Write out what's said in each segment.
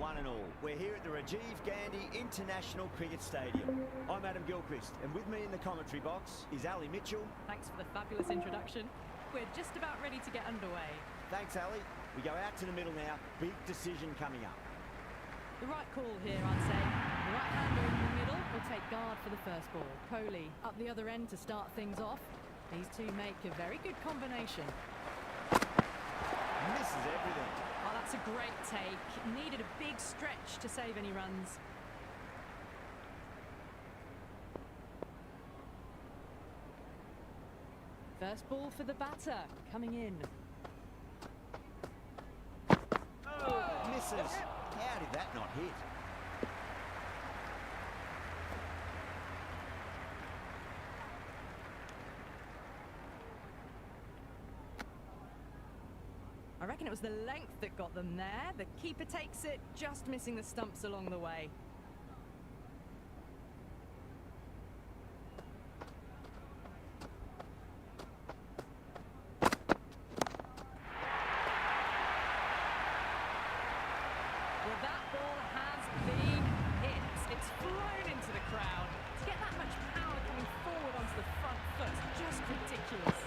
one and all. We're here at the Rajiv Gandhi International Cricket Stadium. I'm Adam Gilchrist, and with me in the commentary box is Ali Mitchell. Thanks for the fabulous introduction. We're just about ready to get underway. Thanks, Ali. We go out to the middle now. Big decision coming up. The right call here, I'd say. The right-hander in the middle will take guard for the first ball. Kohli up the other end to start things off. These two make a very good combination. Misses everything. Oh, that's a great take. Needed a big stretch to save any runs. First ball for the batter, coming in. Oh, misses. How did that not hit? I reckon it was the length that got them there. The keeper takes it, just missing the stumps along the way. Well, that ball has been hit. It's flown into the crowd. To get that much power coming forward onto the front foot, just ridiculous.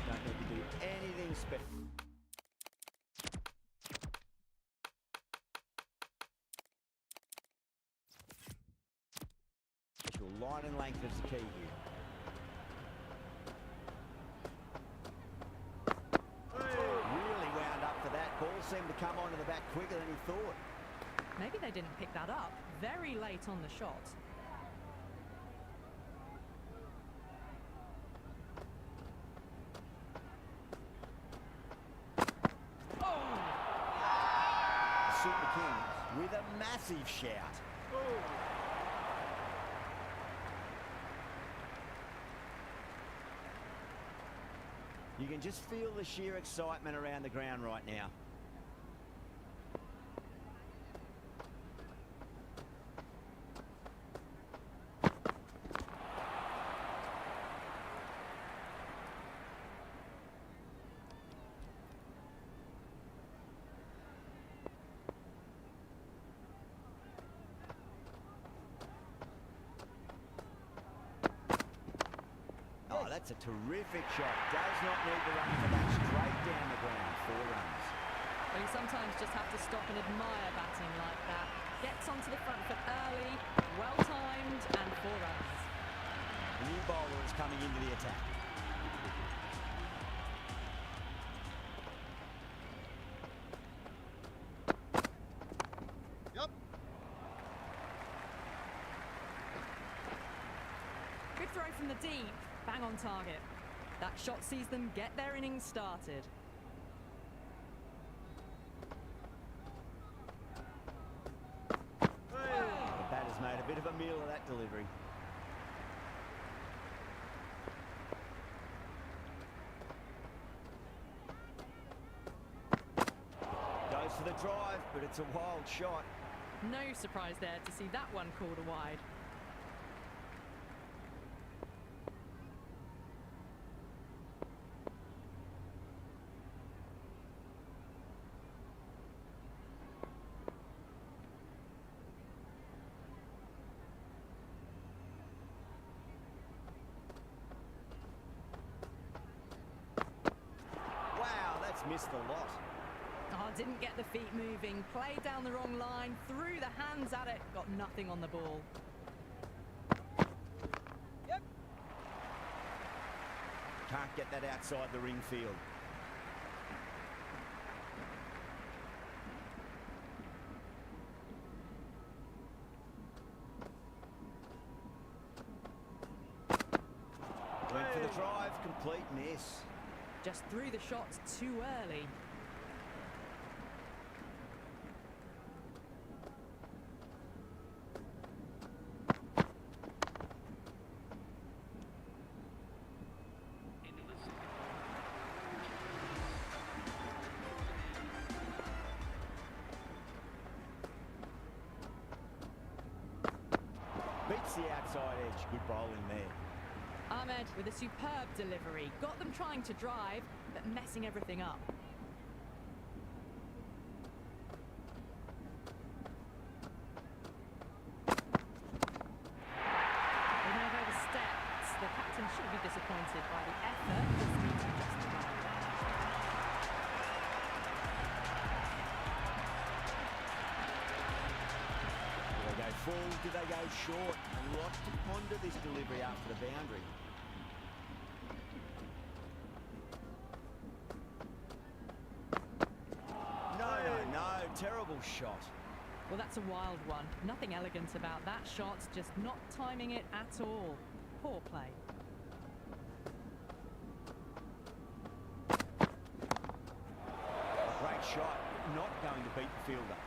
Don't need to do anything special. Line and length is the key here. Really wound up for that. Ball seemed to come onto the bat quicker than he thought. Maybe they didn't pick that up very late on the shot. Super Kings with a massive shout. You can just feel the sheer excitement around the ground right now. Oh, that's a terrific shot. Does not need to run for that. Straight down the ground. 4 runs. Well, you sometimes just have to stop and admire batting like that. Gets onto the front foot early, well-timed, and 4 runs. The new bowler is coming into the attack. Good throw from the deep. Bang on target. That shot sees them get their innings started. The batter's made a bit of a meal of that delivery. Goes for the drive, but it's a wild shot. No surprise there to see that one called a wide. Missed the lot. Oh, didn't get the feet moving. Played down the wrong line. Threw the hands at it. Got nothing on the ball. Yep. Can't get that outside the ring field. Went for the drive. Complete miss. Just threw the shots too early. Beats the outside edge. Good bowling there. Ahmed with a superb delivery. Got them trying to drive, but messing everything up. They may have overstepped. The captain should be disappointed by the effort. Just needs to justify it. Do they go full? Do they go short? A lot to ponder this delivery after the boundary. No, terrible shot. Well, that's a wild one. Nothing elegant about that shot, just not timing it at all. Poor play. Great shot, not going to beat the fielder.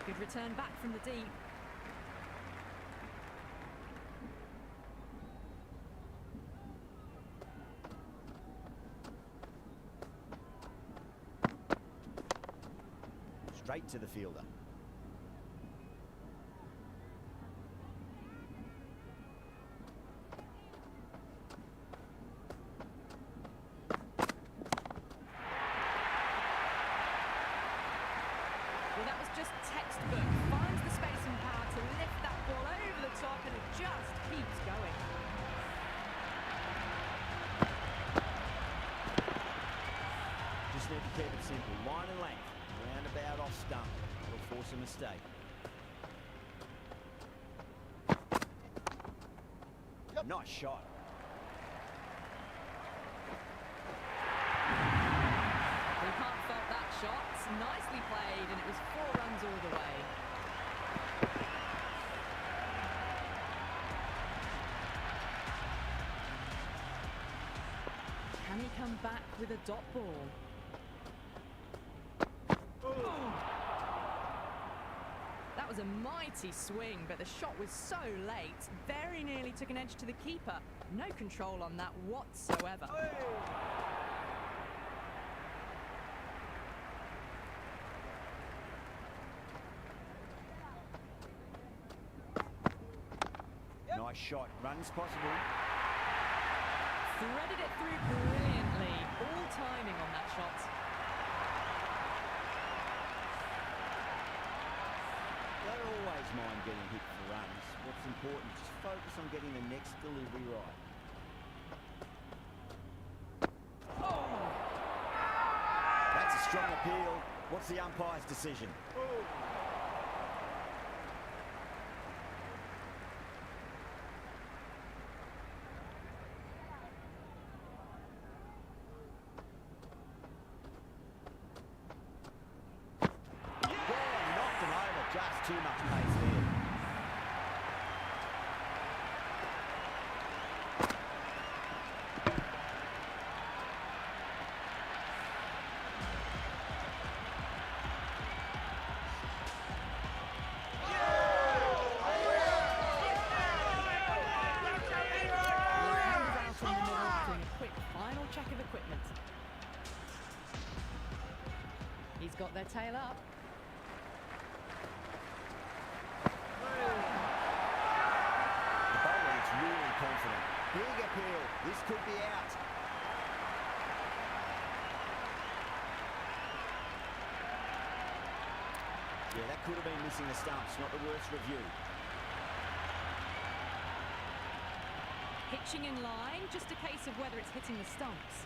Good return back from the deep. Straight to the fielder. Well, that was just textbook. Finds the space and power to lift that ball over the top, and it just keeps going. Just need to keep it simple. Line and length. Roundabout off stump. It'll force a mistake. Nice shot. We can't fault that shot. Nicely played, and it was 4 runs all the way. Can he come back with a dot ball? That was a mighty swing, but the shot was so late. Very nearly took an edge to the keeper. No control on that whatsoever. Nice shot. Runs possible. Threaded it through brilliantly. All timing on that shot. Don't always mind getting hit for runs. What's important, just focus on getting the next delivery right. That's a strong appeal. What's the umpire's decision? Knocked him over. Just too much pace there. Check of equipment. He's got their tail up. The bowler is really confident. Big appeal. This could be out. Yeah, that could have been missing the stumps. Not the worst review. Pitching in line, just a case of whether it's hitting the stumps.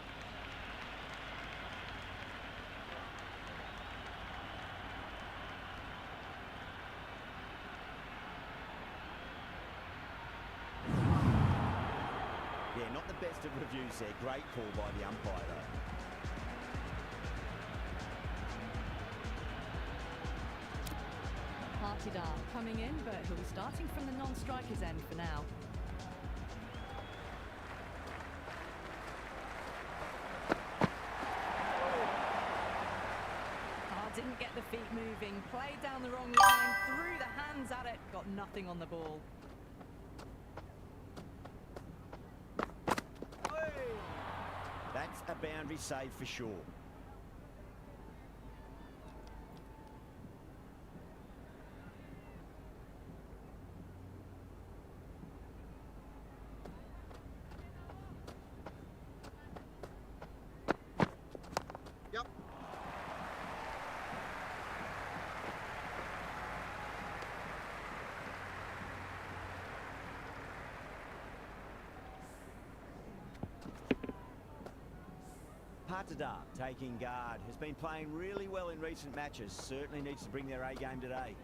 Yeah, not the best of reviews there. Great call by the umpire, though. Partidar coming in, but he'll be starting from the non-striker's end for now. Didn't get the feet moving, played down the wrong line, threw the hands at it, got nothing on the ball. That's a boundary save for sure. Patadar taking guard. Has been playing really well in recent matches. Certainly needs to bring their A game today.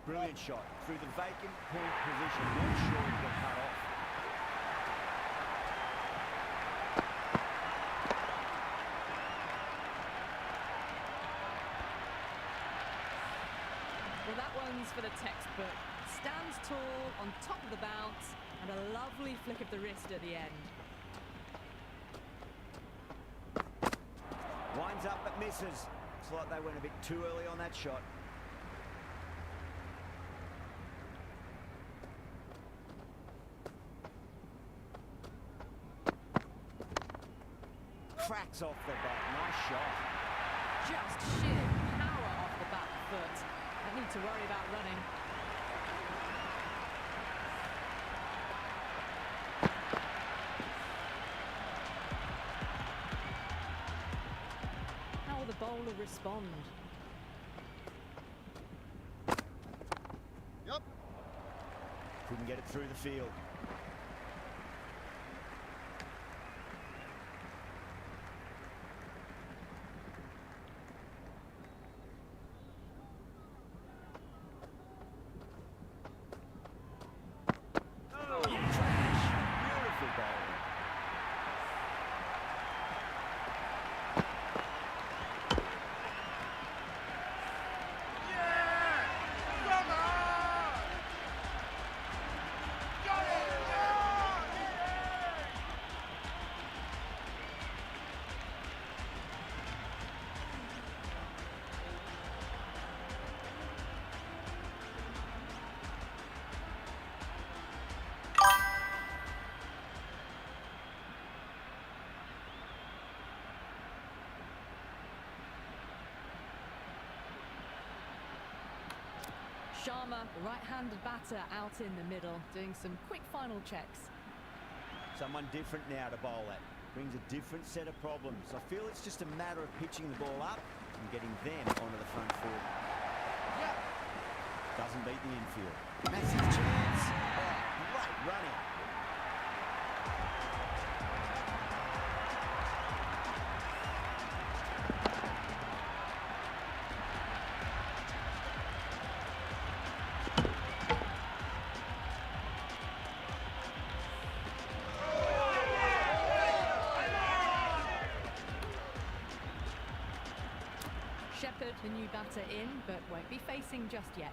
Brilliant shot through the vacant point position. Not sure he got cut off. Well, that one's for the textbook. Stands tall on top of the bounce and a lovely flick of the wrist at the end. Winds up but misses. Looks like they went a bit too early on that shot. Cracks off the bat. Nice shot. Just sheer power off the back foot. Don't need to worry about running. How will the bowler respond? Yep. Couldn't get it through the field. Sharma, right-handed batter, out in the middle, doing some quick final checks. Someone different now to bowl at. Brings a different set of problems. I feel it's just a matter of pitching the ball up and getting them onto the front foot. Yeah. Doesn't beat the infield. Massive chance. Oh, great running. Shepherd, the new batter, in, but won't be facing just yet.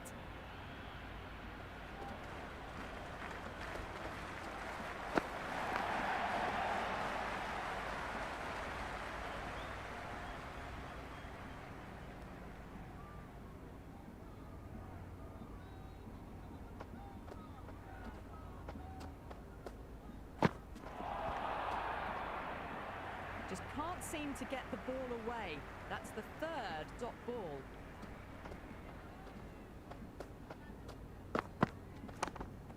Just can't seem to get the ball away. That's the third dot ball.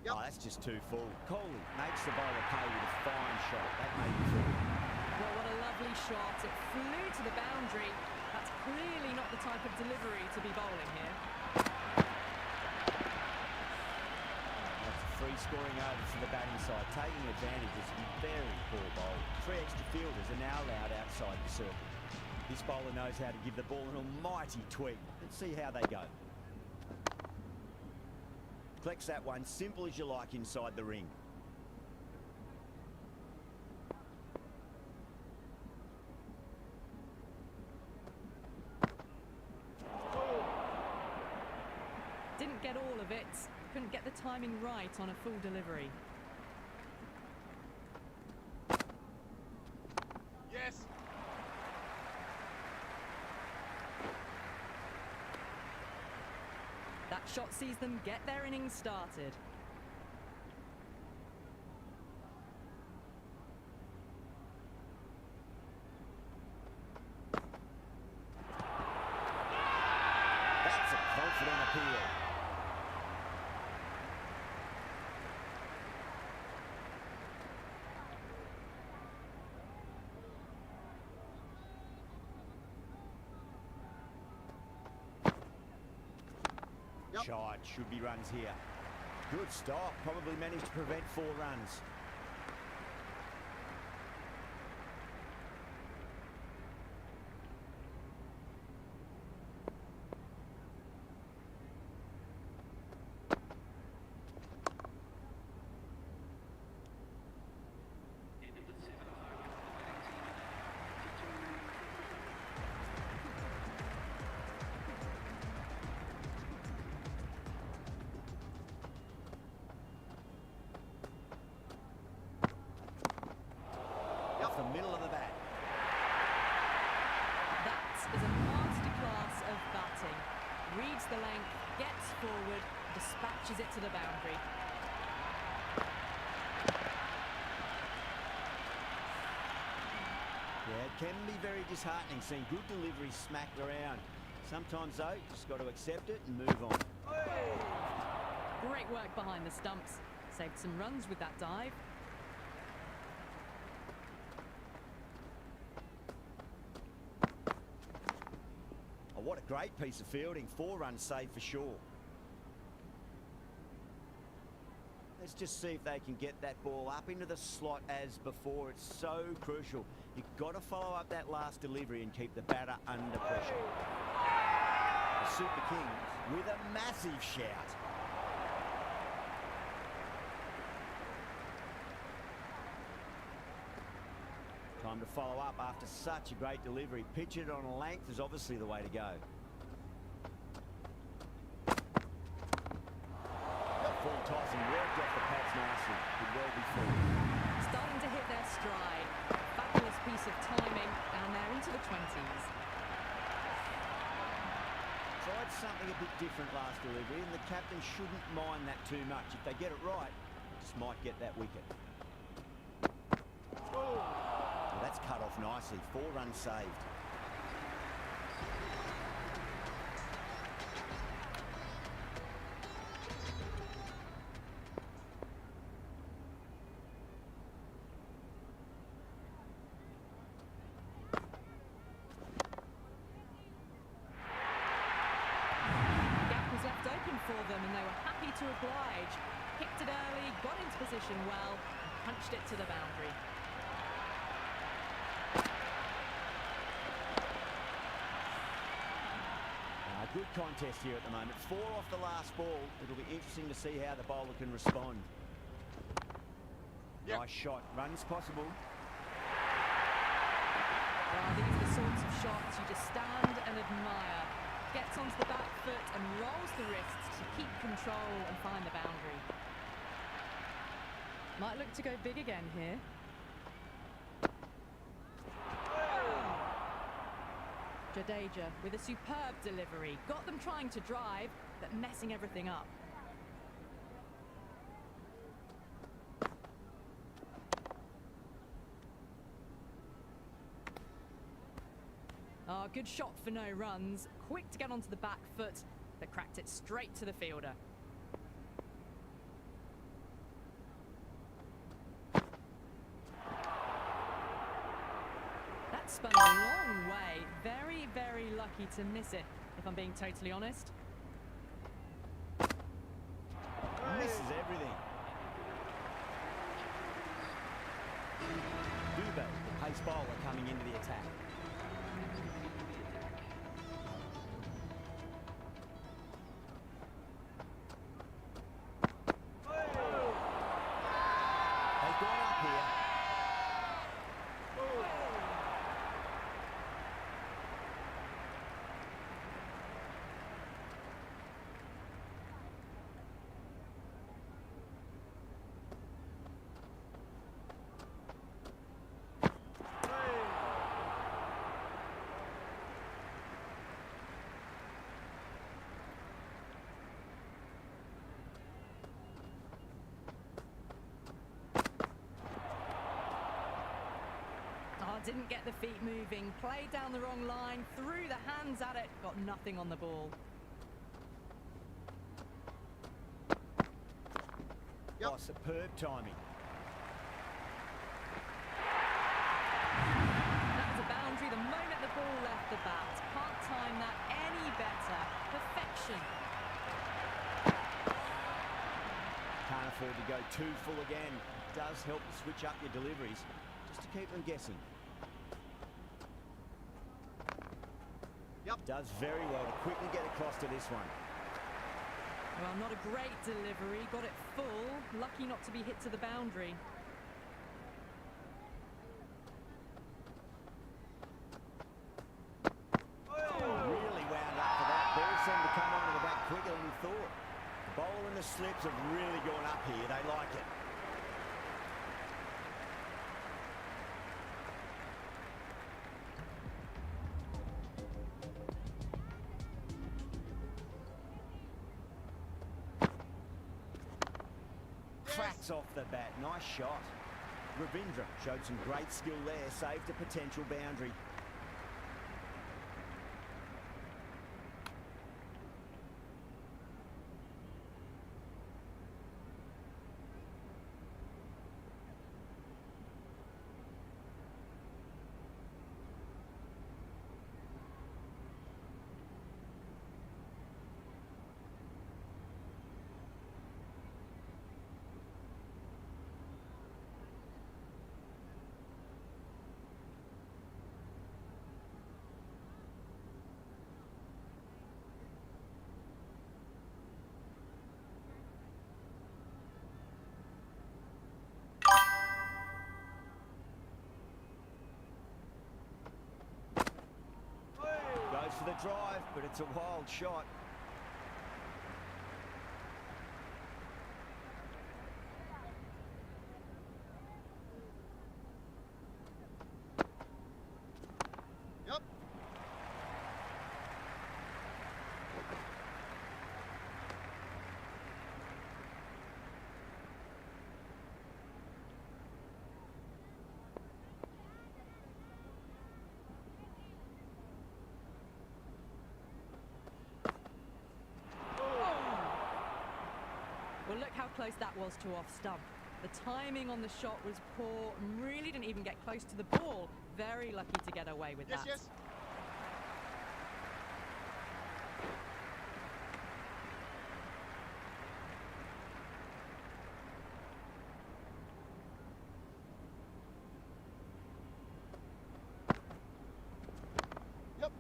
Yep. Oh, that's just too full. Coley makes the bowler pay with a fine shot. That made me feel. Well, what a lovely shot. It flew to the boundary. That's clearly not the type of delivery to be bowling here. That's a free scoring over for the batting side. Taking advantage of some very poor bowl. 3 extra fielders are now allowed outside the circle. This bowler knows how to give the ball an almighty tweak. Let's see how they go. Collects that one, simple as you like, inside the ring. Didn't get all of it. Couldn't get the timing right on a full delivery. Yes. That shot sees them get their innings started. That's a confident appeal. Yep. Shot, should be runs here. Good stop, probably managed to prevent 4 runs. off the middle of the bat. That is a masterclass of batting. Reads the length, gets forward, dispatches it to the boundary. Yeah, it can be very disheartening seeing good deliveries smacked around. Sometimes, though, you just got to accept it and move on. Great work behind the stumps. Saved some runs with that dive. Oh, what a great piece of fielding. 4 runs saved for sure. Let's just see if they can get that ball up into the slot as before. It's so crucial. You've got to follow up that last delivery and keep the batter under pressure. The Super Kings with a massive shout. Time to follow up after such a great delivery. Pitch it on a length is obviously the way to go. Full toss and worked off the pads nicely. Could well be full. Starting to hit their stride. Fabulous piece of timing, and they're into the 20s. Tried something a bit different last delivery, and the captain shouldn't mind that too much. If they get it right, just might get that wicket. Well, that's cut off nicely. 4 runs saved. For them, and they were happy to oblige. Kicked it early, got into position well, and punched it to the boundary. Good contest here at the moment. 4 off the last ball. It'll be interesting to see how the bowler can respond. Yep. Nice shot. Runs possible. Well, these are the sorts of shots you just stand and admire. Gets onto the back foot and rolls the wrists to keep control and find the boundary. Might look to go big again here. Jadeja with a superb delivery. Got them trying to drive, but messing everything up. Oh, good shot for no runs. Quick to get onto the back foot, but cracked it straight to the fielder. That spun a long way. Very, very lucky to miss it, if I'm being totally honest. Misses everything. Dubé, the pace bowler, coming into the attack. Didn't get the feet moving, played down the wrong line, threw the hands at it, got nothing on the ball. Yep. Oh, superb timing. That was a boundary the moment the ball left the bat. Can't time that any better. Perfection. Can't afford to go too full again. Does help to switch up your deliveries, just to keep them guessing. Yep. Does very well to quickly get across to this one. Well, not a great delivery. Got it full. Lucky not to be hit to the boundary. Really wound up for that. Ball seemed to come onto the back quicker than we thought. The bowl and the slips have really gone up here. They like it. hits off the bat. Nice shot. Ravindra showed some great skill there, saved a potential boundary. For the drive, but it's a wild shot. Yep. Well, look how close that was to off stump. The timing on the shot was poor and really didn't even get close to the ball. Very lucky to get away with that. Yes. Yep.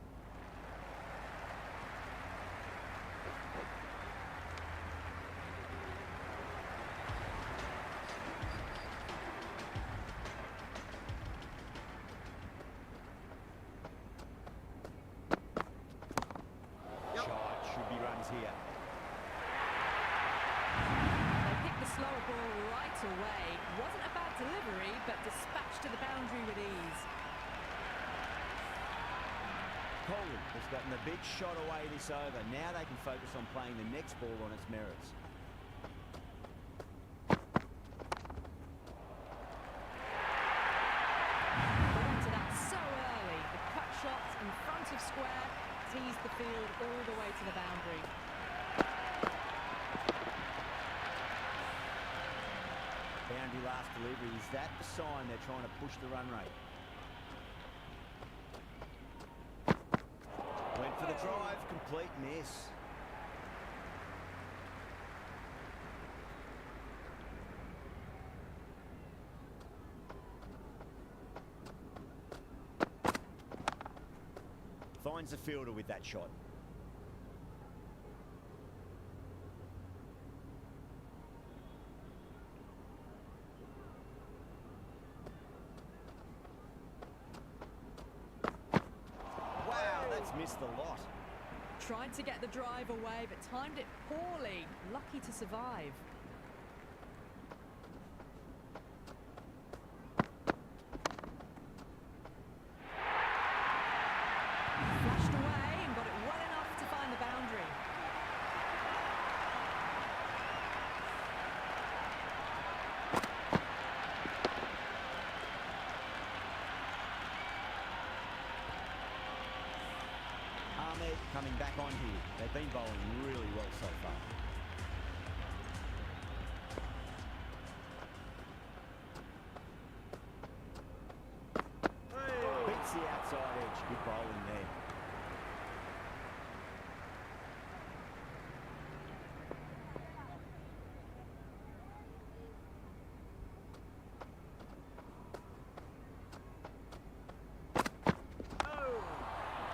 Should be runs here. They picked the slower ball right away. Wasn't a bad delivery, but dispatched to the boundary with ease. Colin has gotten the big shot away this over. Now they can focus on playing the next ball on its merits. Got onto that so early. The cut shots in front of square teased the field all the way to the boundary. Boundary last delivery. Is that the sign they're trying to push the run rate? Went for the drive. Complete miss. Finds the fielder with that shot. Wow, that's missed a lot. Tried to get the drive away, but timed it poorly. Lucky to survive. Flashed away and got it well enough to find the boundary. Ahmed coming back on here. They've been bowling really well so far. Beats the outside edge. Good bowling there.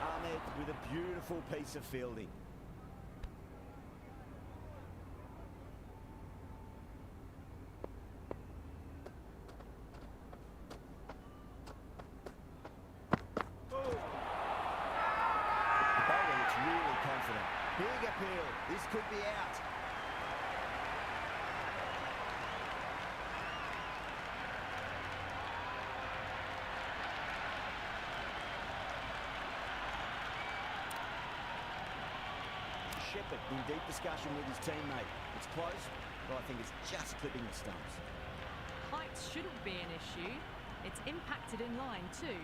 Ahmed with a beautiful piece of fielding. The bowler looks really confident. Big appeal. This could be out. Shepherd in deep discussion with his teammate. It's close, but I think it's just clipping the stumps. Height shouldn't be an issue. It's impacted in line too.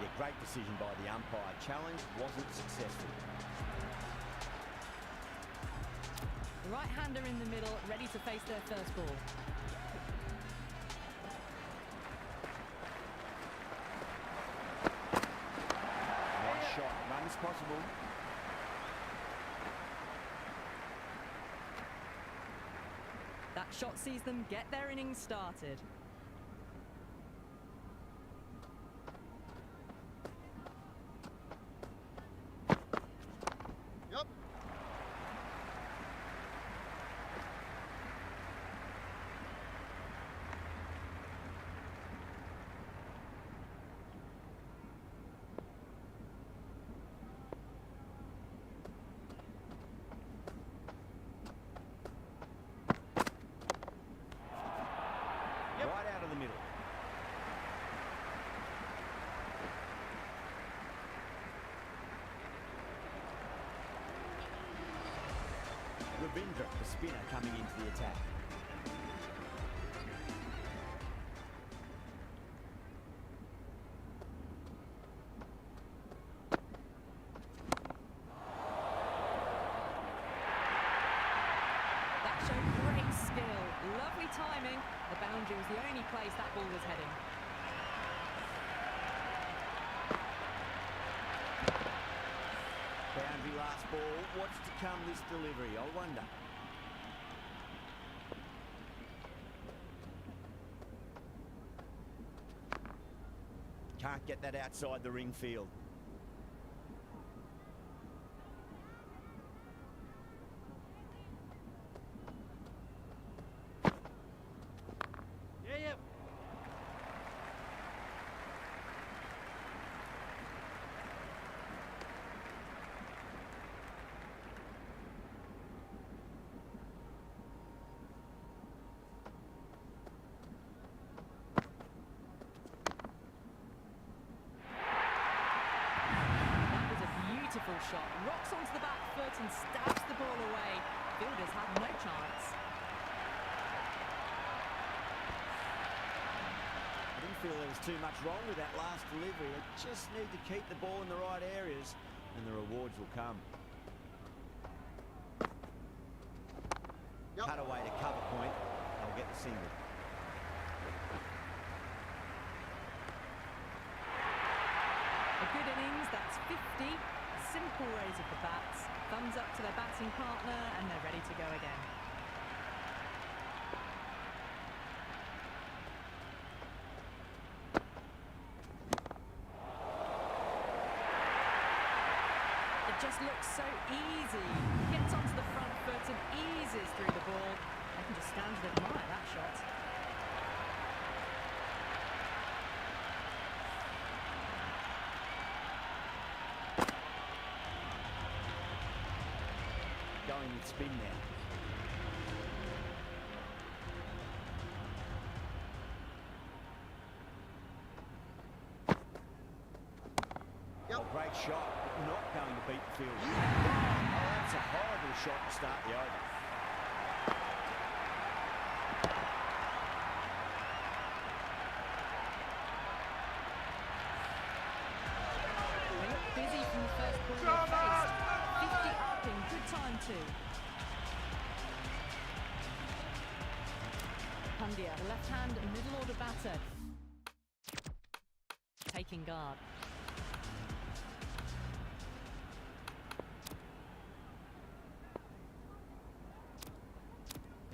Yeah, great decision by the umpire. Challenge wasn't successful. The right-hander in the middle, ready to face their first ball. Nice shot. Run is possible. That shot sees them get their innings started. Yep. Right out of the middle. Ravindra, the spinner, coming into the attack. That showed great skill. Lovely timing. The boundary was the only place that ball was heading. Boundary last ball. What's to come this delivery? I wonder. Can't get that outside the ring field. Yeah. That was a beautiful shot. Rocks onto the back foot and stabs the ball away. Fielders had no chance. I didn't feel there was too much wrong with that last delivery. They just need to keep the ball in the right areas and the rewards will come. Yep. Cut away to cover point. They'll get the single. A good innings, that's 50. Simple raise of the bats. Thumbs up to their batting partner and they're ready to go again. It just looks so easy. Gets onto the front foot and eases through the ball. I can just stand and admire that shot. Going with spin now. Yep. Oh, great shot. Not going to beat the field. Oh, that's a horrible shot to start the over. They look busy from the first ball they faced. 50 up in good time too. Pandya, the left-hand middle order batter. Taking guard.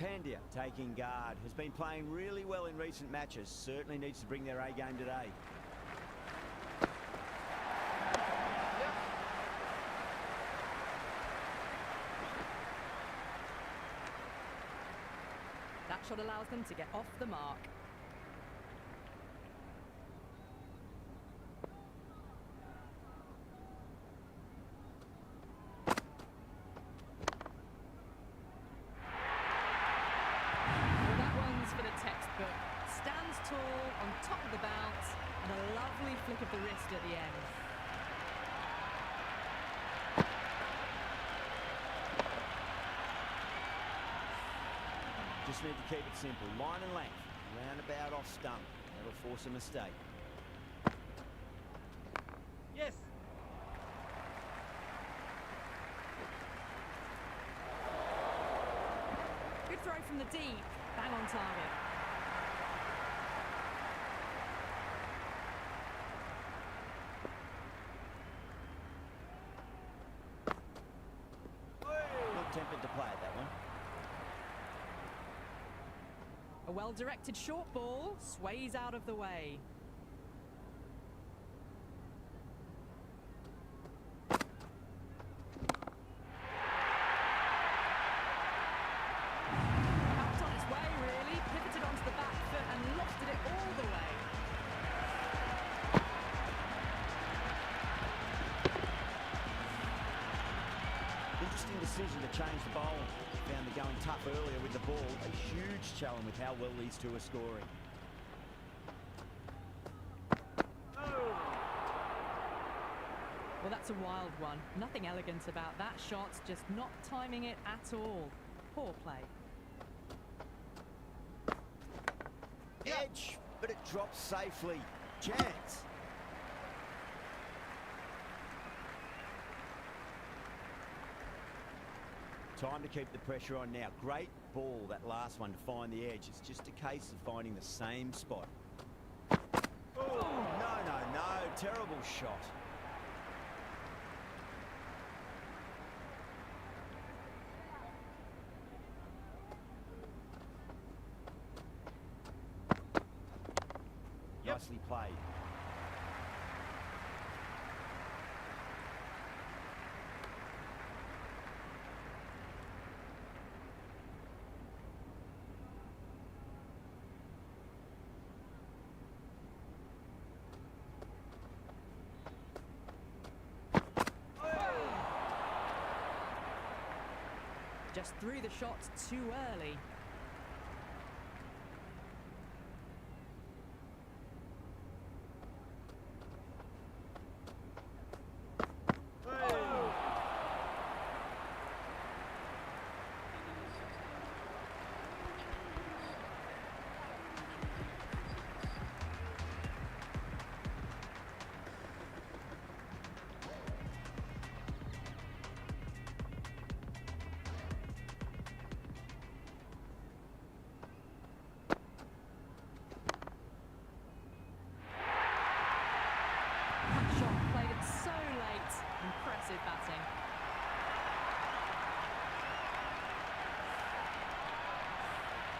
Pandya taking guard. Has been playing really well in recent matches. Certainly needs to bring their A game today. That shot allows them to get off the mark. wrist at the end. Just need to keep it simple. Line and length. Roundabout off stump. That'll force a mistake. Yes. Good throw from the deep. Bang on target. Not tempted to play at that one. A well-directed short ball sways out of the way. Helped on its way, really. Pivoted onto the back foot and lofted it all the way. Interesting decision to change the bowl. Found the going tough earlier with the ball. A huge challenge with how well these two are scoring. Well, that's a wild one. Nothing elegant about that shot, just not timing it at all. Poor play. Edge, but it drops safely. Chance. Time to keep the pressure on now. Great ball, that last one, to find the edge. It's just a case of finding the same spot. Oh, no. Terrible shot. Nicely played. Just threw the shot too early. Batting.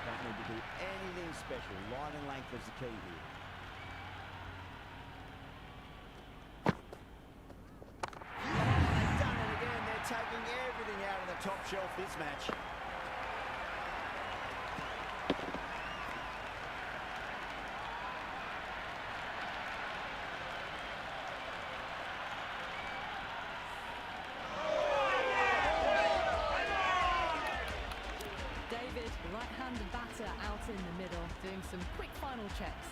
Don't need to do anything special. Line and length is the key here. They've done it again. They're taking everything out of the top shelf this match. Right-handed batter out in the middle, doing some quick final checks.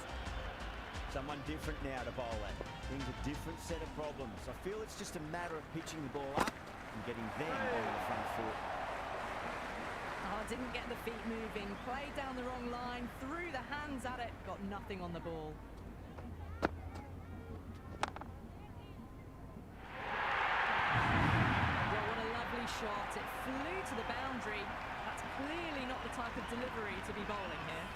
Someone different now to bowl at. Brings a different set of problems. I feel it's just a matter of pitching the ball up and getting them on the front foot. Oh, didn't get the feet moving, played down the wrong line, threw the hands at it, got nothing on the ball. Well, what a lovely shot. It flew to the boundary. That's clearly not the type of delivery to be bowling here.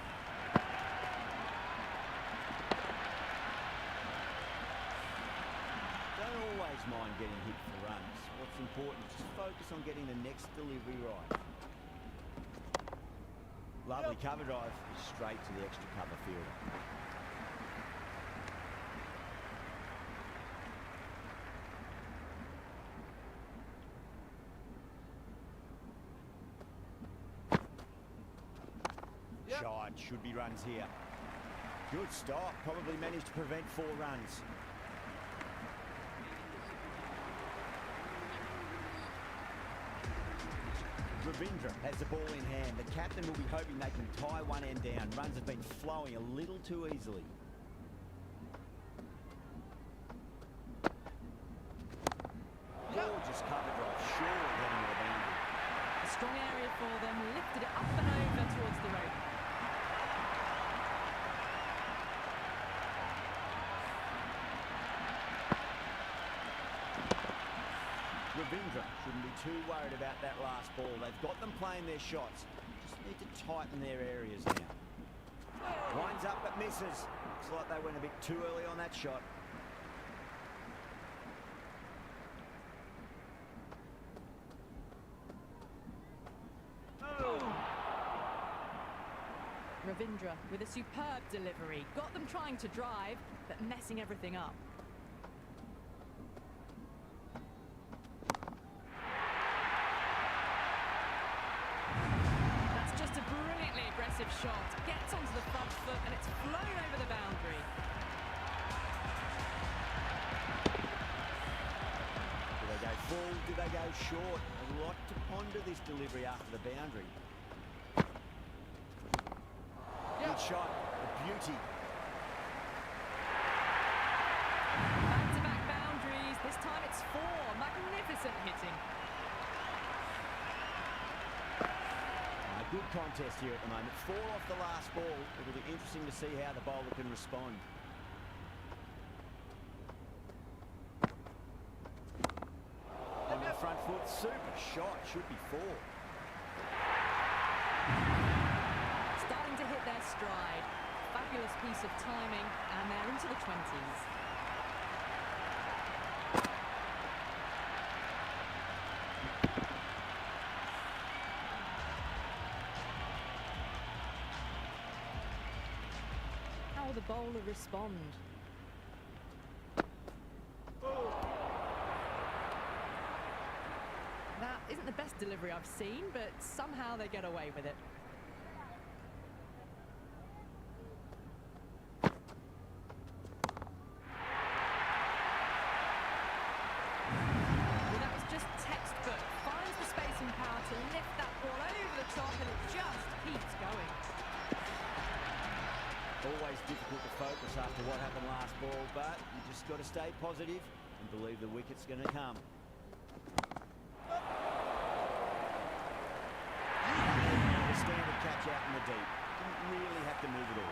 Don't always mind getting hit for runs. What's important is just focus on getting the next delivery right. Lovely cover drive, straight to the extra cover fielder. Shot, should be runs here. Good stop, probably managed to prevent 4 runs. Ravindra has the ball in hand. The captain will be hoping they can tie one end down. Runs have been flowing a little too easily. for them, lifted it up and over towards the rope. Ravindra shouldn't be too worried about that last ball. They've got them playing their shots. Just need to tighten their areas now. Winds up but misses. Looks like they went a bit too early on that shot. Ravindra with a superb delivery. Got them trying to drive, but messing everything up. That's just a brilliantly aggressive shot. Gets onto the front foot and it's flown over the boundary. Do they go full? Do they go short? A lot to ponder this delivery after the boundary. Good shot, a beauty. Back-to-back boundaries. This time it's 4. Magnificent hitting. Good contest here at the moment. 4 off the last ball. It'll be interesting to see how the bowler can respond. On the front foot, super shot. Should be 4. Starting to hit their stride. Fabulous piece of timing, and they're into the 20s. How will the bowler respond? That isn't the best delivery I've seen, but somehow they get away with it. Lift that ball over the top and it just keeps going. Always difficult to focus after what happened last ball, but you just got to stay positive and believe the wicket's going to come. The standard catch out in the deep. Didn't really have to move it all.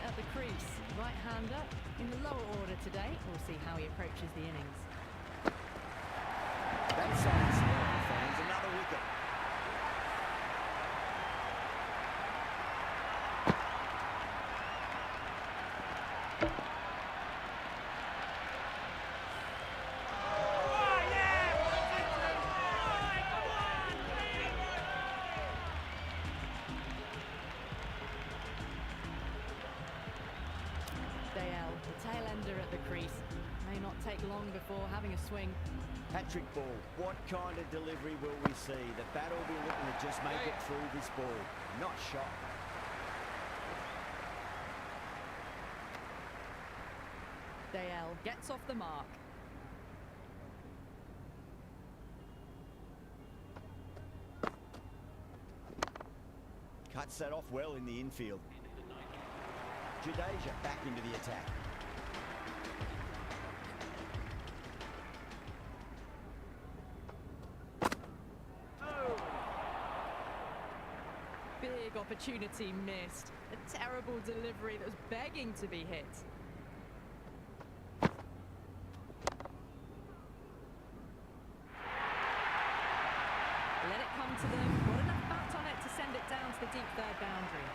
At the crease, right-hander in the lower order today. We'll see how he approaches the innings. That signs the fans another wicket. The tail ender at the crease. May not take long before having a swing. Patrick ball. What kind of delivery will we see? The bat will be looking to just make it through this ball. Not shot. Dale gets off the mark. Cuts that off well in the infield. Jadeja back into the attack. Big opportunity missed. A terrible delivery that was begging to be hit. Let it come to them. Got enough bat on it to send it down to the deep third boundary.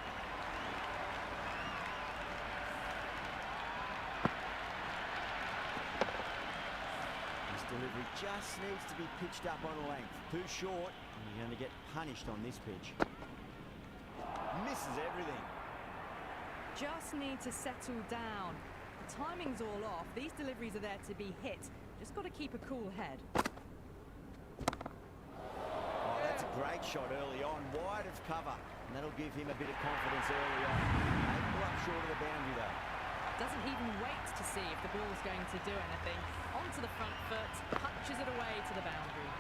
Delivery just needs to be pitched up on length. Too short, and you're going to get punished on this pitch. Misses everything. Just need to settle down. The timing's all off. These deliveries are there to be hit. Just got to keep a cool head. Oh, that's a great shot early on, wide of cover. And that'll give him a bit of confidence early on. May pull up short of the boundary though. Doesn't even wait to see if the ball's going to do anything. Onto the front foot, punches it away to the boundary.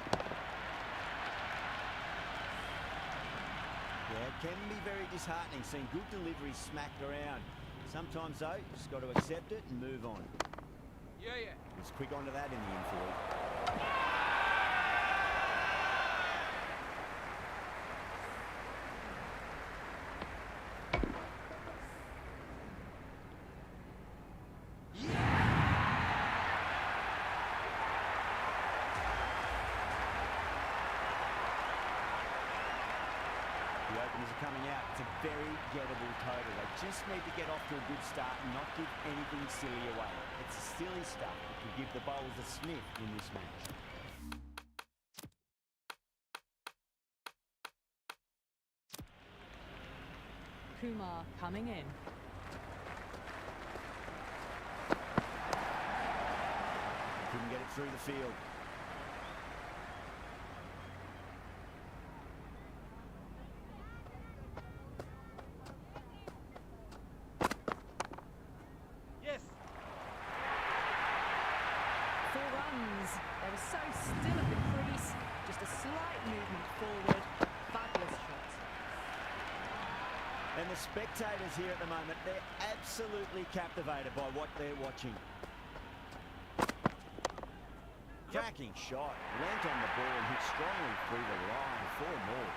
Yeah, Yeah, it can be very disheartening seeing good deliveries smacked around. Sometimes, though, you just got to accept it and move on. Yeah. He's quick onto that in the infield. The openers are coming out. It's a very gettable total. They just need to get off to a good start and not give anything silly away. It's the silly stuff that could give the bowlers a sniff in this match. Kumar coming in. Couldn't get it through the field. Yes. 4 runs. They were so still at the crease. Just a slight movement forward. Fabulous shot. And the spectators here at the moment, they're absolutely captivated by what they're watching. Cracking shot, leant on the ball and hit strongly through the line. 4 more.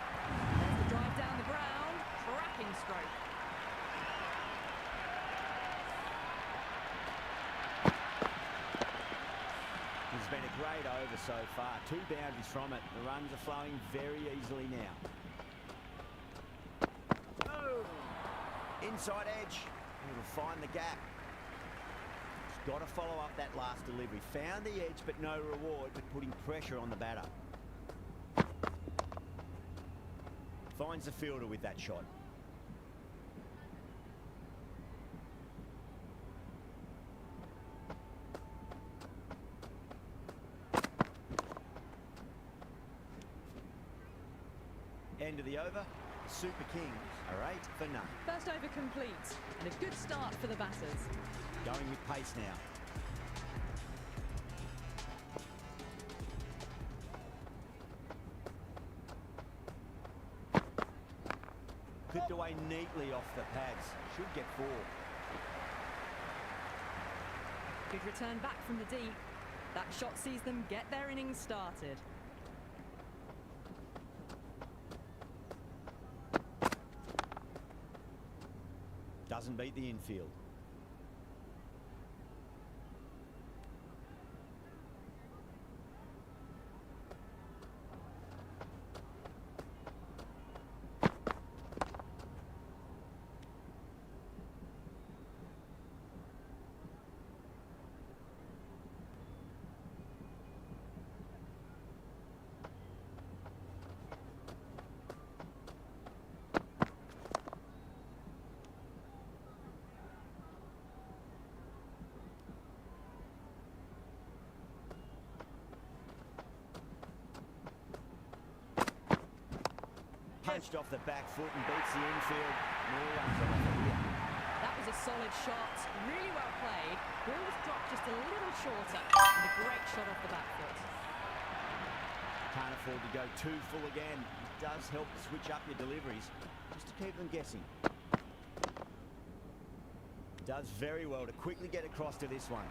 There's the drive down the ground. Cracking stroke. It's been a great over so far. 2 boundaries from it. The runs are flowing very easily now. Inside edge. It'll find the gap. Got to follow up that last delivery. Found the edge, but no reward, but putting pressure on the batter. Finds the fielder with that shot. End of the over. Super Kings are 8 for none. First over complete, and a good start for the batters. Going with pace now. Clipped away neatly off the pads. Should get 4. Good return back from the deep. That shot sees them get their innings started. Doesn't beat the infield. Punched off the back foot and beats the infield. More runs on the here. That was a solid shot, really well played. Ball was dropped just a little shorter, and a great shot off the back foot. Can't afford to go too full again. It does help to switch up your deliveries, just to keep them guessing. Does very well to quickly get across to this one.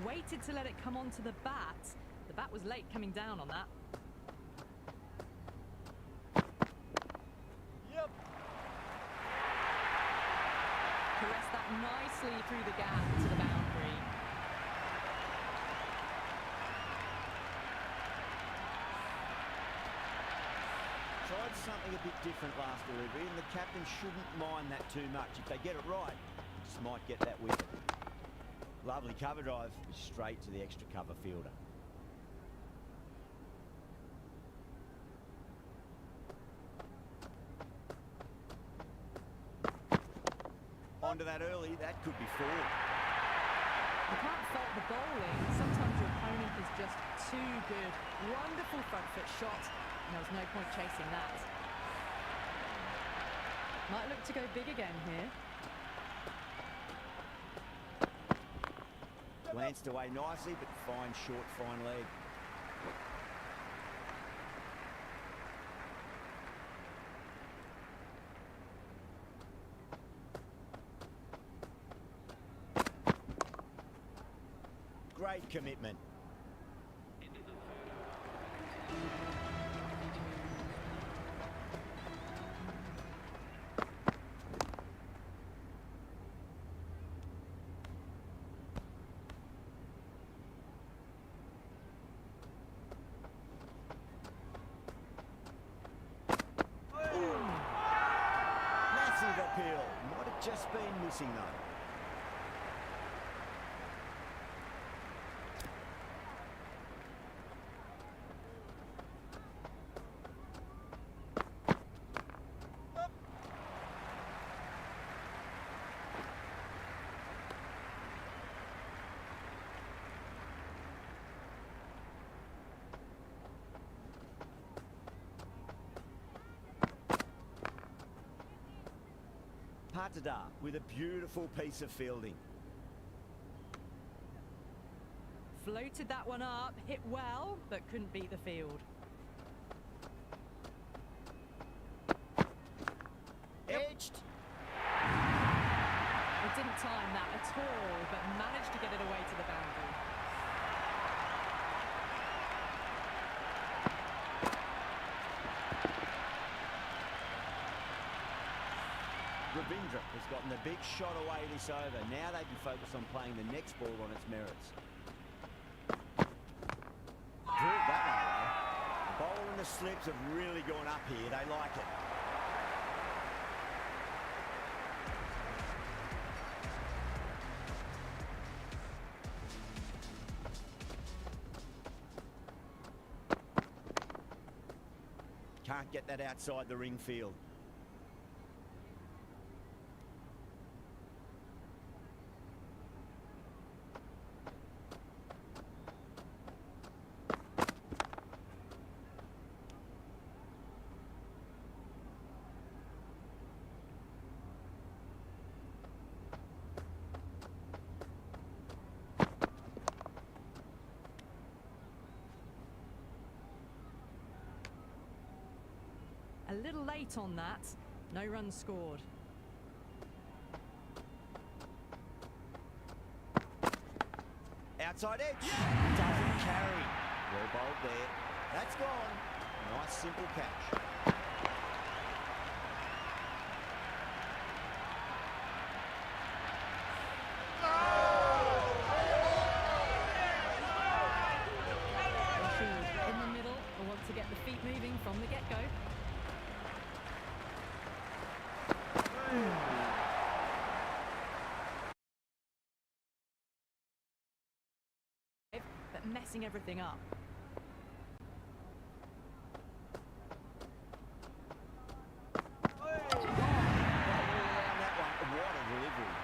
Waited to let it come onto the bat. The bat was late coming down on that. Yep. Caressed that nicely through the gap to the boundary. Tried something a bit different last delivery, and the captain shouldn't mind that too much. If they get it right, just might get that wicket. Lovely cover drive, straight to the extra cover fielder. Onto that early, that could be four. You can't fault the bowling. Sometimes your opponent is just too good. Wonderful front foot shot, and there was no point chasing that. Might look to go big again here. Glanced away nicely, but fine short, fine leg. Great commitment. Massive appeal. Might have just been missing though. Patada with a beautiful piece of fielding. Floated that one up, hit well, but couldn't beat the field. Edged. It didn't time that at all, but managed to get it away to the boundary. Ravindra has gotten the big shot away this over. Now they can focus on playing the next ball on its merits. Drilled that one away. The bowl and the slips have really gone up here. They like it. Can't get that outside the ring field. A little late on that. No runs scored. Outside edge. Doesn't carry. Well bowled there. That's gone. Nice simple catch. In the middle, I want to get the feet moving from the get-go. But messing everything up. Got all around that one. What a delivery.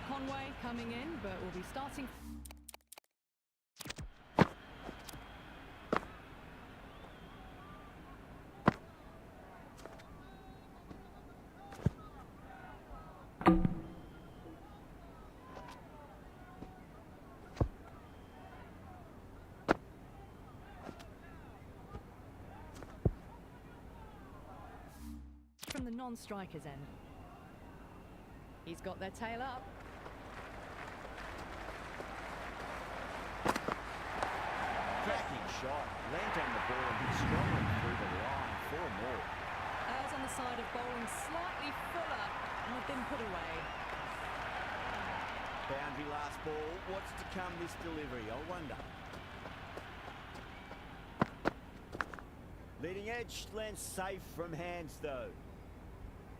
Conway coming in, but we'll be starting. From the non-strikers end. He's got their tail up. Cracking shot. Leant on the ball and hit strongly through the line. 4 more. Errs on the side of bowling slightly fuller and have been put away. Boundary last ball. What's to come this delivery? I wonder. Leading edge lands safe from hands though.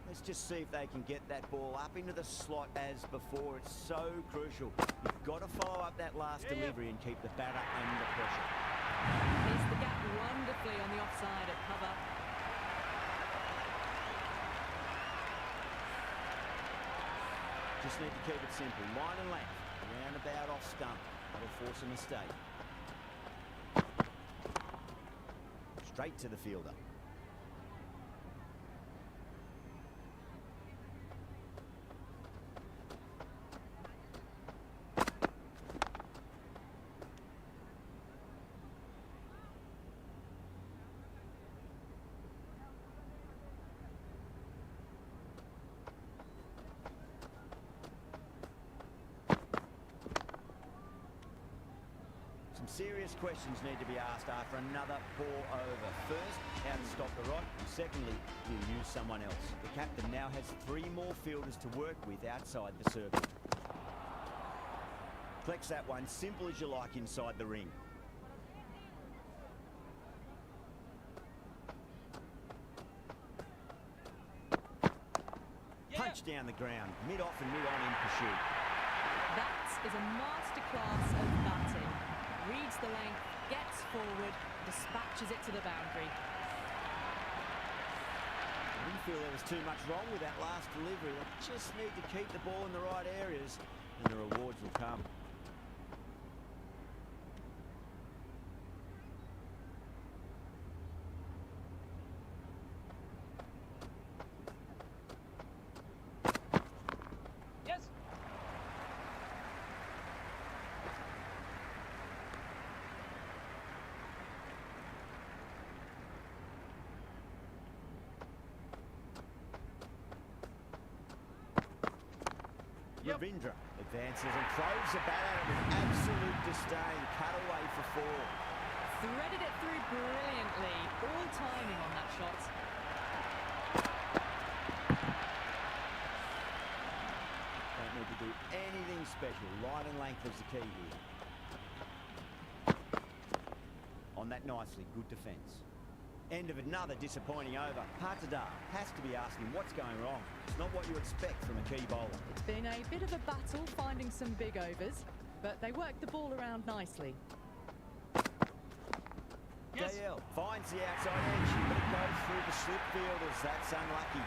Let's just see if they can get that ball up into the slot as before. It's so crucial. You've got to follow up that last delivery and keep the batter under pressure. Here's the gap wonderfully on the offside at cover. Just need to keep it simple. Line and length. Roundabout off stump. That'll force a mistake. Straight to the fielder. Serious questions need to be asked after another poor over. First, how to stop the rot. Secondly, you use someone else. The captain now has 3 more fielders to work with outside the circle. Flex that one, simple as you like inside the ring. Punch down the ground, mid-off and mid-on in pursuit. That is a masterclass of batting. Reads the length, gets forward, dispatches it to the boundary. I didn't feel there was too much wrong with that last delivery. They just need to keep the ball in the right areas and the rewards will come. Ravindra advances and throws the bat out with absolute disdain. Cut away for 4. Threaded it through brilliantly. All timing on that shot. Don't need to do anything special. Line and length is the key here. On that nicely. Good defence. End of another disappointing over. Patadar has to be asking what's going wrong. It's not what you expect from a key bowler. It's been a bit of a battle finding some big overs, but they worked the ball around nicely. JL finds the outside edge, but it goes through the slip fielders. That's unlucky.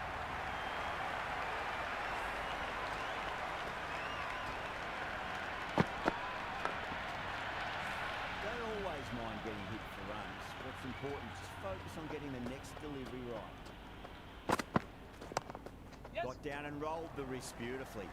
Don't always mind getting hit for runs. What's important is focus on getting the next delivery right. Got down and rolled the wrist beautifully.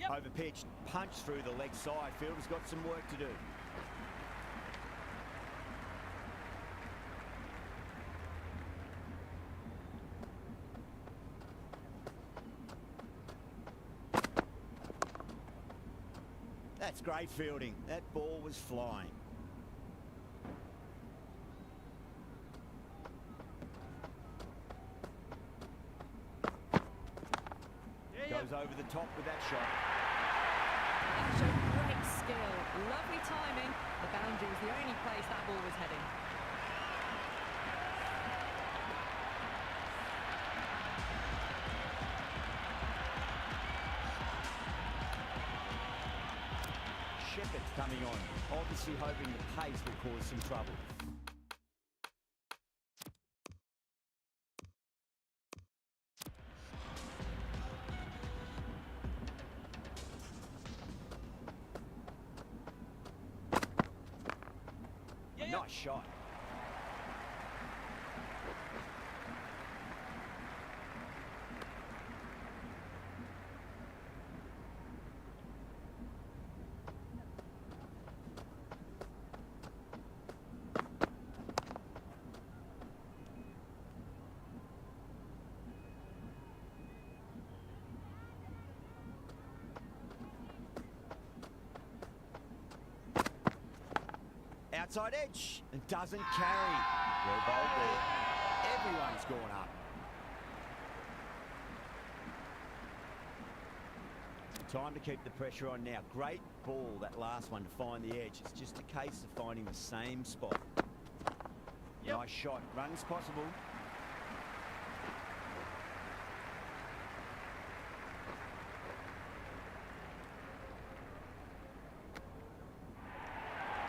Over pitch, punch through the leg side. Fielder's got some work to do. That's great fielding. That ball was flying. Goes over the top with that shot. That showed great skill. Lovely timing. The boundary was the only place that ball was heading. Shepherd coming on, obviously hoping the pace will cause some trouble. Nice shot. Outside edge, and doesn't carry. Well bowled there. Everyone's gone up. Time to keep the pressure on now. Great ball, that last one, to find the edge. It's just a case of finding the same spot. Yep. Nice shot. Runs possible.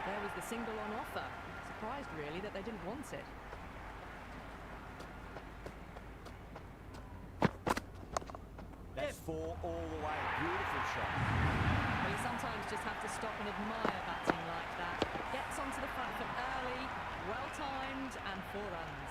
There was the single on offer. Surprised, really, that they didn't want it. That's 4 all the way. Beautiful shot. Well, you sometimes just have to stop and admire batting like that. Gets onto the front foot early, well-timed, and 4 runs.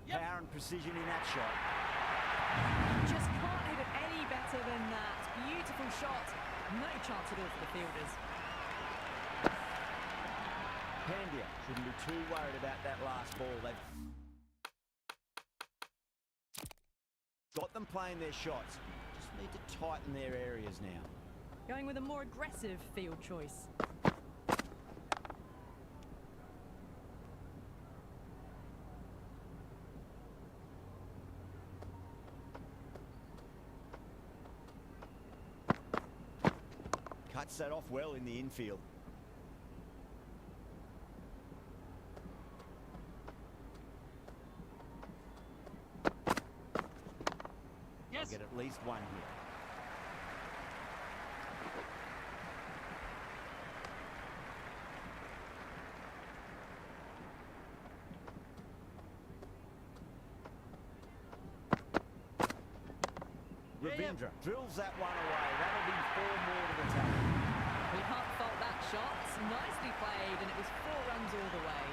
Power and precision in that shot. Just can't hit it any better than that. Beautiful shot. No chance at all for the fielders. Pandya shouldn't be too worried about that last ball. They've got them playing their shots. Just need to tighten their areas now. Going with a more aggressive field choice. Cuts that off well in the infield. Yes. Get at least one here. Ravindra drills that one away. That'll be 4 more to the tally. We can't fault that shot. Nicely played, and it was 4 runs all the way.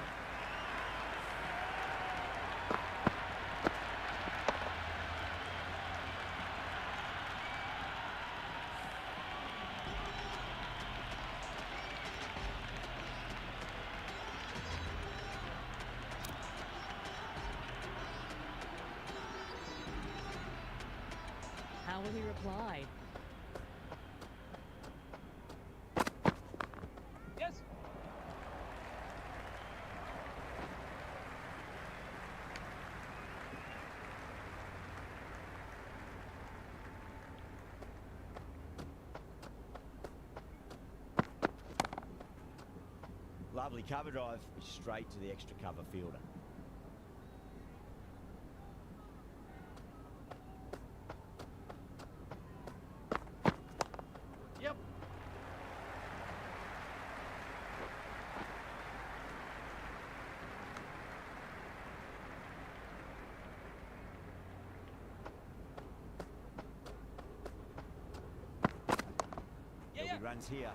How will he reply? Yes. Lovely cover drive, straight to the extra cover fielder. Yep. There'll be runs here.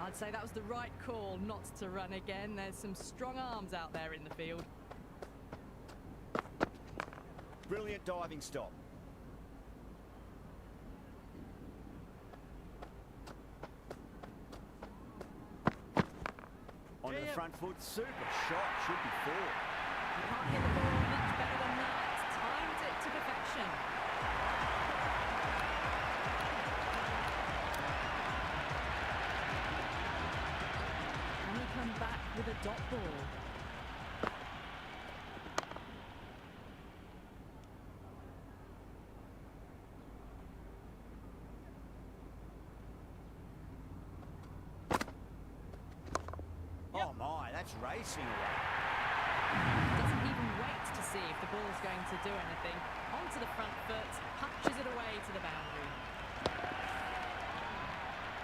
I'd say that was the right call not to run again. There's some strong arms out there in the field. Brilliant diving stop. On the front foot, super shot, should be 4. You can't hit the ball much better than that. Timed it to perfection. Can he come back with a dot ball? That's racing away. Doesn't even wait to see if the ball's going to do anything. Onto the front foot, punches it away to the boundary.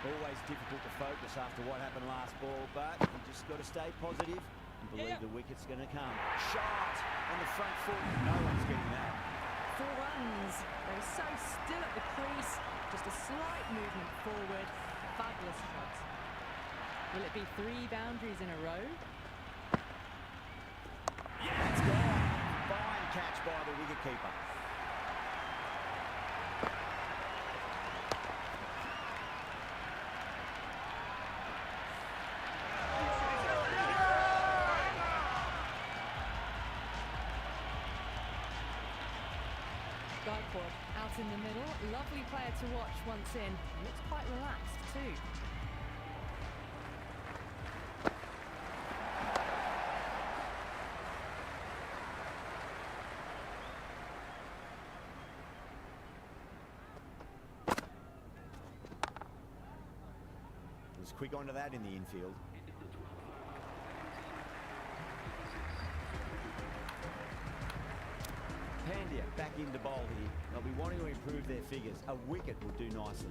Always difficult to focus after what happened last ball, but you just got to stay positive and believe the wicket's going to come. Shot on the front foot. No one's getting that. 4 runs. They're so still at the crease. Just a slight movement forward. Fabulous shot. Will it be 3 boundaries in a row? Yeah, it's gone. Fine catch by the wicketkeeper. Out in the middle, lovely player to watch once in. Looks quite relaxed too. Was quick onto that in the infield. Pandya back into bowl here. They'll be wanting to improve their figures. A wicket will do nicely.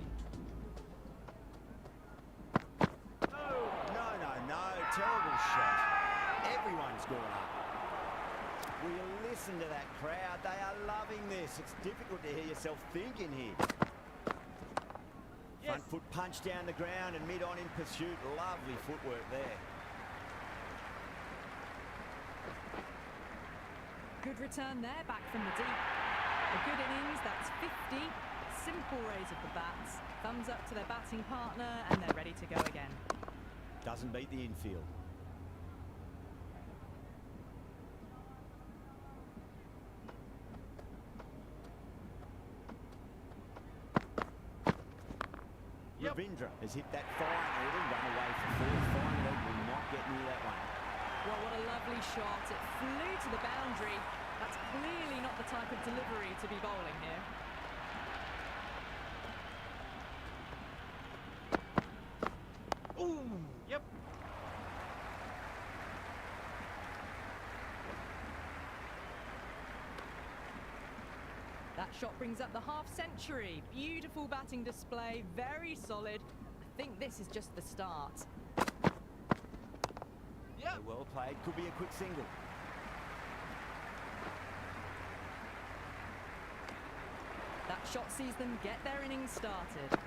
No. Terrible shot. Everyone's gone up. Will you listen to that crowd? They are loving this. It's difficult to hear yourself thinking here. Front foot punch down the ground and mid-on in pursuit. Lovely footwork there. Good return there, back from the deep. A good innings, that's 50. Simple raise of the bats. Thumbs up to their batting partner, and they're ready to go again. Doesn't beat the infield. Ravindra has hit that fine. It'll run away for 4. Fine leg will not get near that one. Well, what a lovely shot. It flew to the boundary. That's clearly not the type of delivery to be bowling here. Ooh, yep. That shot brings up the half-century. Beautiful batting display, very solid. I think this is just the start. Yep. Well played. Could be a quick single. That shot sees them get their innings started.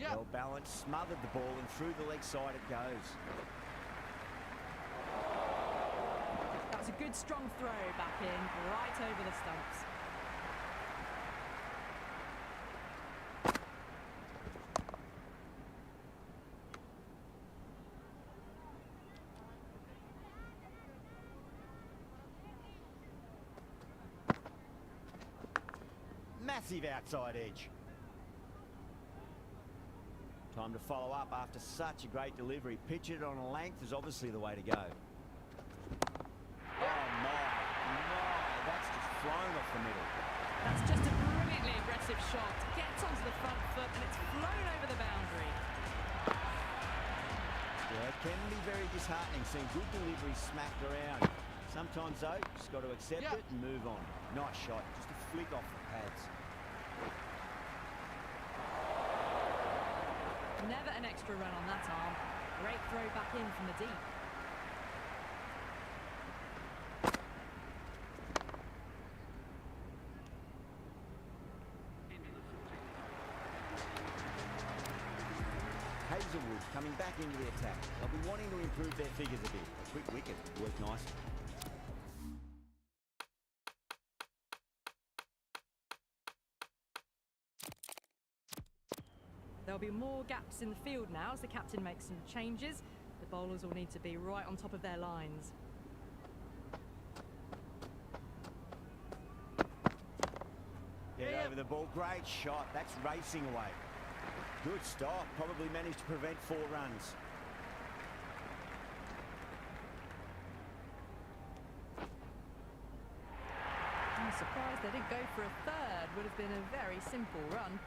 Well balanced, smothered the ball, and through the leg side it goes. That's a good strong throw back in, right over the stumps. Massive outside edge. Time to follow up after such a great delivery. Pitch it on a length is obviously the way to go. Oh my, that's just flown off the middle. That's just a brilliantly aggressive shot. Gets onto the front foot and it's flown over the boundary. Yeah, it can be very disheartening seeing good delivery smacked around. Sometimes though, just got to accept it and move on. Nice shot, just a flick off the pads. Never an extra run on that arm. Great throw back in from the deep. Hazelwood coming back into the attack. They'll be wanting to improve their figures a bit. A quick wicket worked nicely. There'll be more gaps in the field now as the captain makes some changes. The bowlers will need to be right on top of their lines. Get over the ball. Great shot. That's racing away. Good stop. Probably managed to prevent 4 runs. I'm surprised they didn't go for a third. Would have been a very simple run.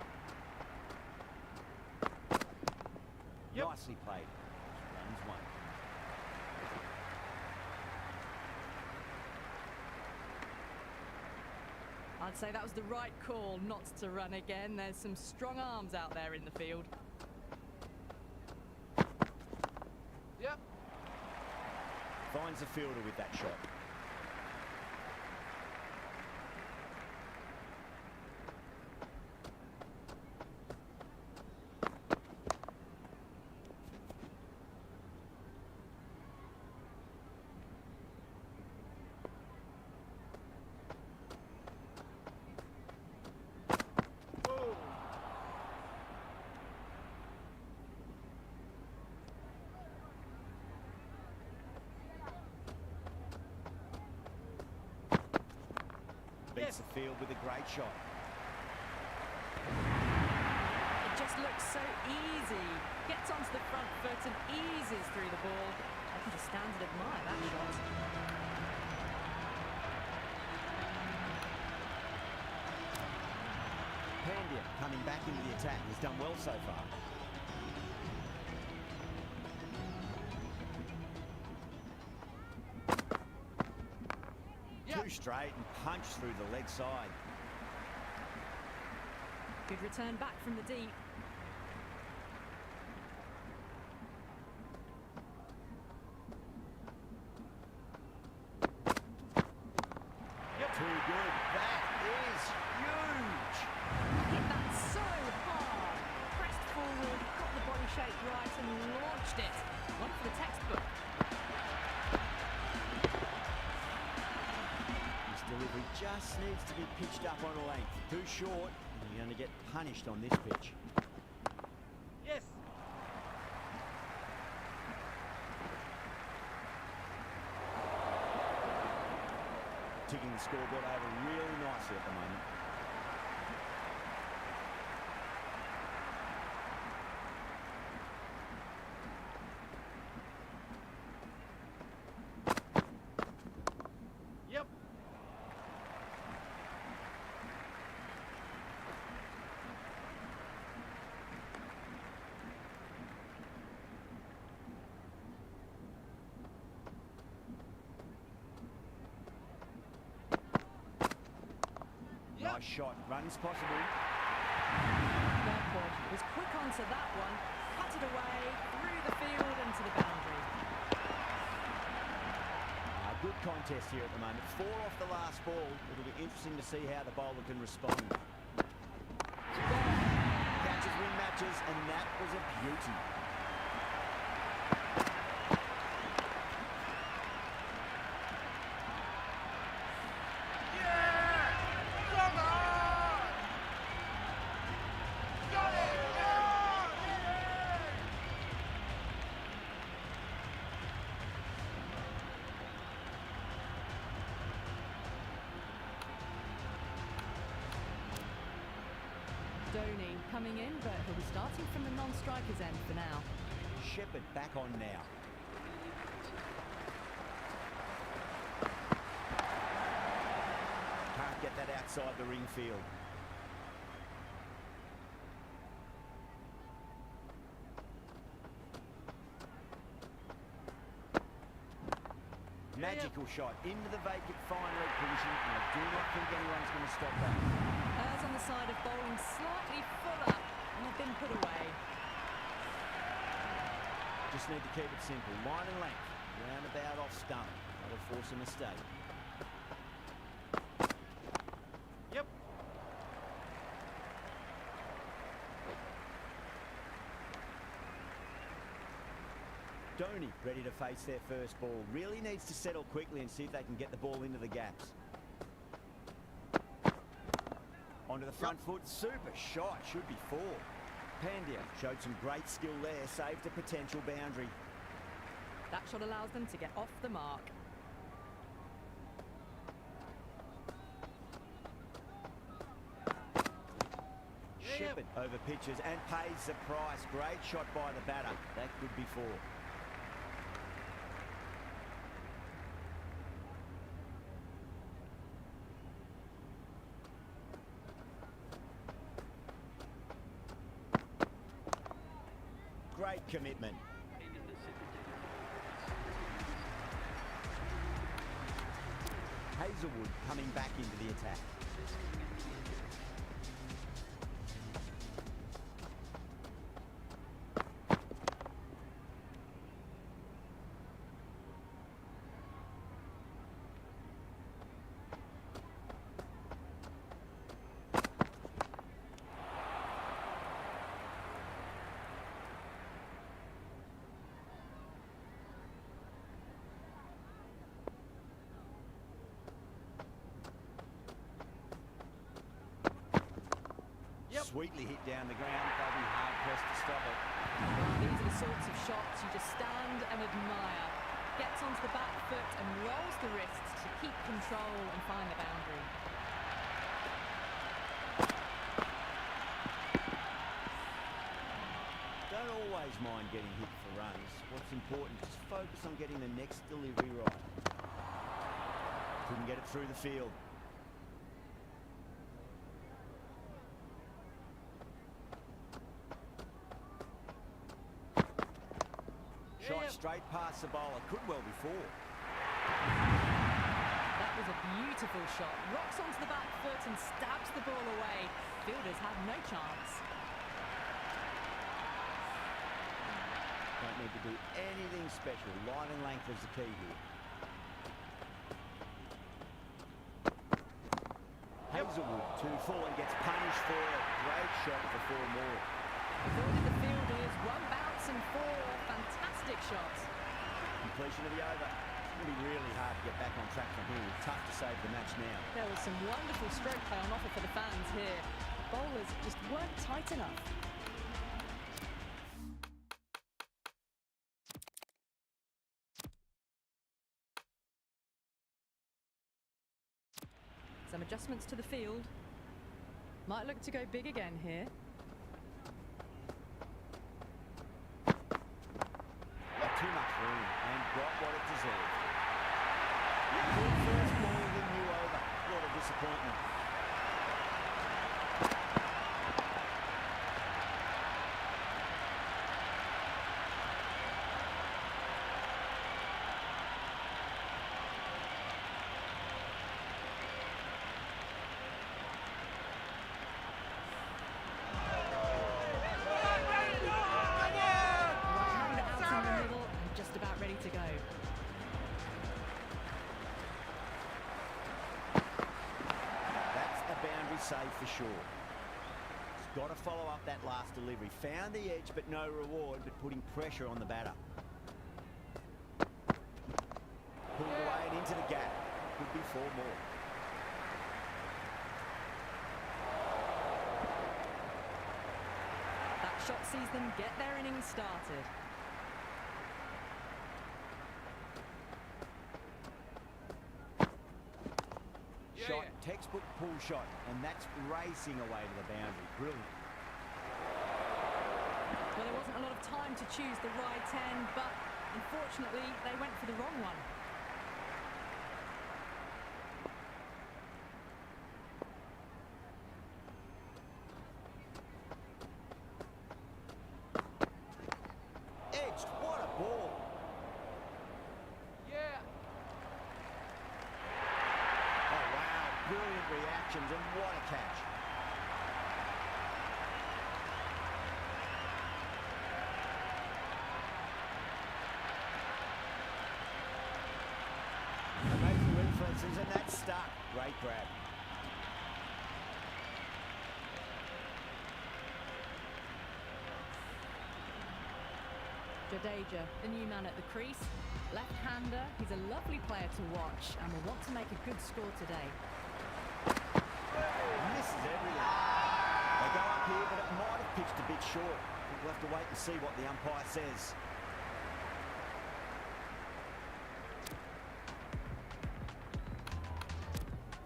Yep. Nicely played. Runs 1. I'd say that was the right call not to run again. There's some strong arms out there in the field. Yep. Finds the fielder with that shot. Beats the field with a great shot. It just looks so easy. Gets onto the front foot and eases through the ball. I can just stand and admire that shot. Pandya coming back into the attack. Has done well so far. Yep. 2 straight and punch through the leg side. Good return back from the deep. Too good. That is huge. Hit that so hard. Pressed forward, got the body shape right and launched it. One for the textbook. His delivery just needs to be pitched up on a length. Too short, and you're going to get punished on this pitch. Yes. Ticking the scoreboard over really nicely at the moment. Yep. Yep. Nice shot. Runs possible. Bedford was quick onto that one, cut it away, through the field and to the boundary. Good contest here at the moment. 4 off the last ball. It'll be interesting to see how the bowler can respond. Catches win matches, and that was a beauty. Dhoni coming in, but he'll be starting from the non-striker's end for now. Shepherd back on now. Can't get that outside the ring field. Magical shot into the vacant fine leg position, and I do not think anyone's going to stop that. Errs on the side of bowling slightly fuller, and they've been put away. Just need to keep it simple. Line and length. Roundabout off stump. That'll force a mistake. Yep. Dhoni ready to face their first ball. Really needs to settle quickly and see if they can get the ball into the gaps. Onto the front foot. Super shot. Should be 4. Pandya showed some great skill there. Saved a potential boundary. That shot allows them to get off the mark. shepherd over pitches and pays the price. Great shot by the batter. That could be four. Great commitment. Hazelwood coming back into the attack. Sweetly hit down the ground. They'll be hard-pressed to stop it. Well, these are the sorts of shots you just stand and admire. Gets onto the back foot and rolls the wrists to keep control and find the boundary. Don't always mind getting hit for runs. What's important is focus on getting the next delivery right. Couldn't get it through the field. Shot straight past the bowler. Could well be four. That was a beautiful shot. Rocks onto the back foot and stabs the ball away. Fielders have no chance. Don't need to do anything special. Line and length is the key here. Hazelwood too full and gets punished for it. Great shot for four more. Avoided the fielders. One bounce and four. Fantastic shots. Completion of the over. It's going to be really hard to get back on track from here. Tough to save the match now. There was some wonderful stroke play on offer for the fans here. Bowlers just weren't tight enough. Some adjustments to the field. Might look to go big again here. Too much room and got what it deserved. Good first ball, the new over. What a disappointment. Safe for sure. He's got to follow up that last delivery. Found the edge, but no reward, but putting pressure on the batter. Pulled away and into the gap. Could be four more. That shot sees them get their innings started. Shot, textbook pull shot, and that's racing away to the boundary. Brilliant. Well, there wasn't a lot of time to choose the right end, but unfortunately, they went for the wrong one. Edged, what a ball. Brilliant reactions and what a catch. Amazing reflexes and that's stuck. Great grab. Jadeja, the new man at the crease. Left-hander, he's a lovely player to watch and will want to make a good score today. Misses everything. They go up here, but it might have pitched a bit short. We'll have to wait and see what the umpire says.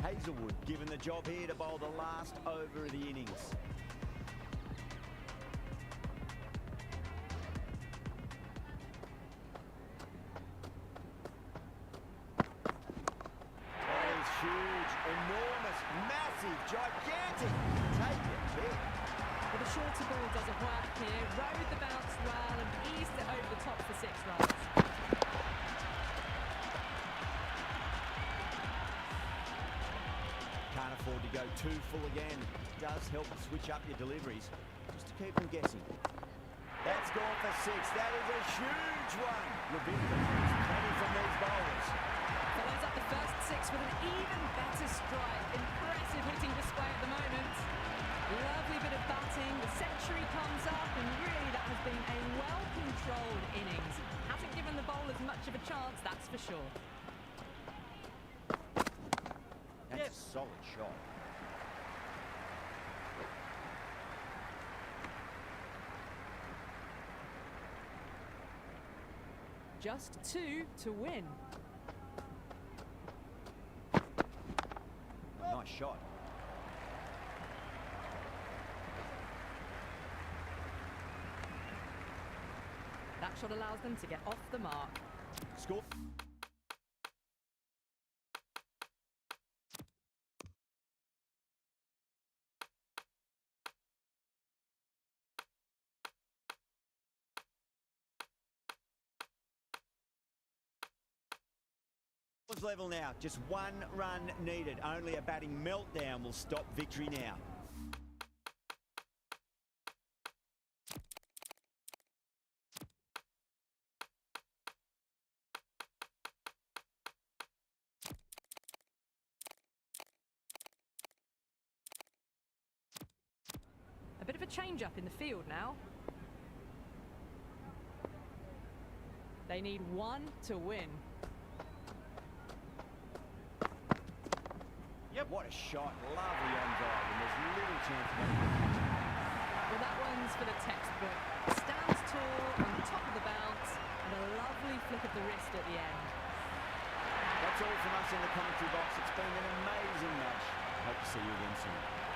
Hazelwood given the job here to bowl the last over of the innings. shorter ball doesn't work here. Rode the bounce well and eased it over the top for 6 runs. Can't afford to go too full again. Does help to switch up your deliveries, just to keep them guessing. That's gone for 6. That is a huge one. Levine needs plenty from these bowlers. Follows up the first 6 with an even better strike. Impressive hitting display at the moment. Lovely bit of batting. The century comes up, and really that has been a well-controlled innings. Hasn't given the bowlers much of a chance, that's for sure. That's a solid shot. Just 2 to win. Nice shot. That shot allows them to get off the mark. Score. Level now, just 1 run needed. Only a batting meltdown will stop victory now. A bit of a change up in the field now. They need 1 to win. Yep. What a shot. Lovely on drive, and there's little chance of it. Well, that one's for the textbook. Stands tall on top of the bounce, and a lovely flick of the wrist at the end. That's all from us in the commentary box. It's been an amazing match. Hope to see you again soon.